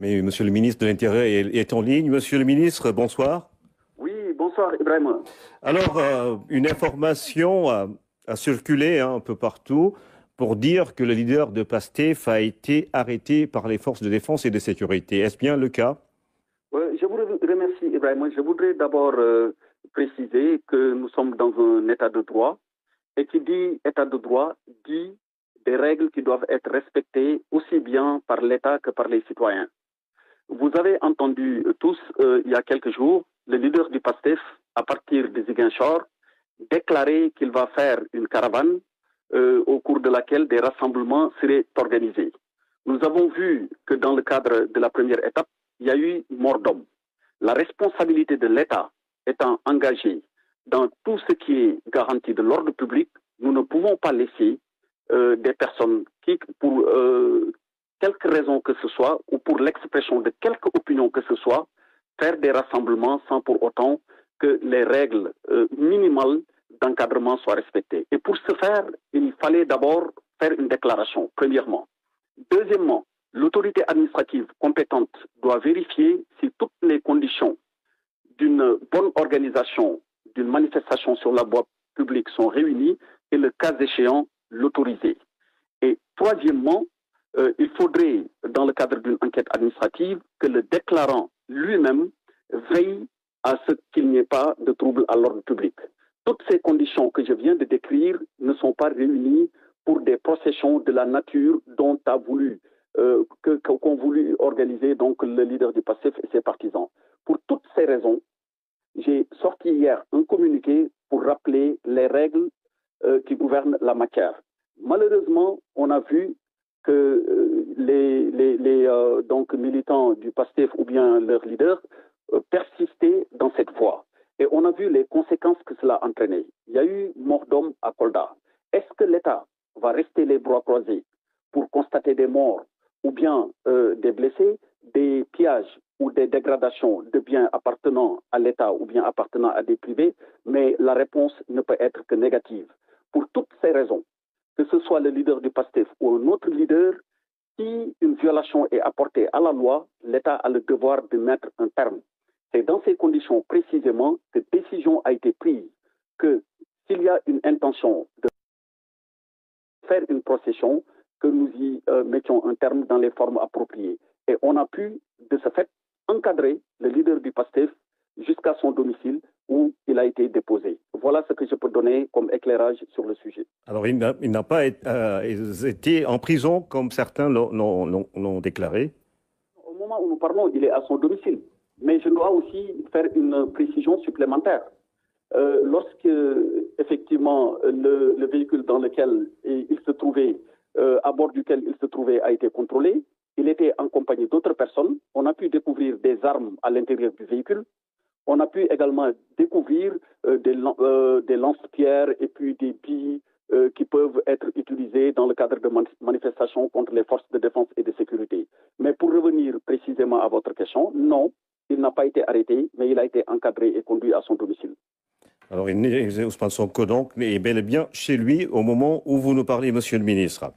Mais Monsieur le ministre de l'Intérieur est en ligne. Monsieur le ministre, bonsoir. Oui, bonsoir Ibrahim. Alors, une information a circulé un peu partout pour dire que le leader de PASTEF a été arrêté par les forces de défense et de sécurité. Est-ce bien le cas? Je vous remercie Ibrahim. Je voudrais d'abord préciser que nous sommes dans un état de droit et qui dit état de droit dit des règles qui doivent être respectées aussi bien par l'État que par les citoyens. Vous avez entendu tous, il y a quelques jours, le leader du PASTEF, à partir de Ziguinchor, déclarer qu'il va faire une caravane au cours de laquelle des rassemblements seraient organisés. Nous avons vu que dans le cadre de la première étape, il y a eu mort d'homme. La responsabilité de l'État étant engagée dans tout ce qui est garantie de l'ordre public, nous ne pouvons pas laisser des personnes qui, pour quelque raison que ce soit, ou pour l'expression de quelque opinion que ce soit, faire des rassemblements sans pour autant que les règles minimales d'encadrement soient respectées. Et pour ce faire, il fallait d'abord faire une déclaration, premièrement. Deuxièmement, l'autorité administrative compétente doit vérifier si toutes les conditions d'une bonne organisation d'une manifestation sur la voie publique sont réunies et le cas échéant, l'autoriser. Et troisièmement, il faudrait, dans le cadre d'une enquête administrative, que le déclarant lui-même veille à ce qu'il n'y ait pas de trouble à l'ordre public. Toutes ces conditions que je viens de décrire ne sont pas réunies pour des processions de la nature dont a voulu qu'ont voulu organiser donc le leader du PASTEF et ses partisans. Pour toutes ces raisons, j'ai sorti hier un communiqué pour rappeler les règles qui gouvernent la matière. Malheureusement, on a vu que les donc militants du PASTEF ou bien leurs leaders persistaient dans cette voie. Et on a vu les conséquences que cela a entraîné. Il y a eu mort d'homme à Kolda. Est-ce que l'État va rester les bras croisés pour constater des morts ou bien des blessés, des pillages ou des dégradations de biens appartenant à l'État ou bien appartenant à des privés? Mais la réponse ne peut être que négative. Pour toutes ces raisons, que ce soit le leader du PASTEF ou un autre leader, si une violation est apportée à la loi, l'État a le devoir de mettre un terme. C'est dans ces conditions précisément que décision a été prise que s'il y a une intention de faire une procession, que nous y mettions un terme dans les formes appropriées. Et on a pu, de ce fait, encadrer le leader du PASTEF jusqu'à son domicile où il a été déposé. Voilà ce que je peux donner comme éclairage sur le sujet. Alors, il n'a pas été en prison comme certains l'ont déclaré. Au moment où nous parlons, il est à son domicile. Mais je dois aussi faire une précision supplémentaire. Lorsque, effectivement, le véhicule dans lequel il se trouvait, à bord duquel il se trouvait, a été contrôlé, il était en compagnie d'autres personnes. On a pu découvrir des armes à l'intérieur du véhicule. On a pu également découvrir des lance-pierres et puis des billes qui peuvent être utilisées dans le cadre de manifestations contre les forces de défense et de sécurité. Mais pour revenir précisément à votre question, non, il n'a pas été arrêté, mais il a été encadré et conduit à son domicile. Alors, Ousmane Sonko donc est bel et bien chez lui au moment où vous nous parlez, Monsieur le ministre.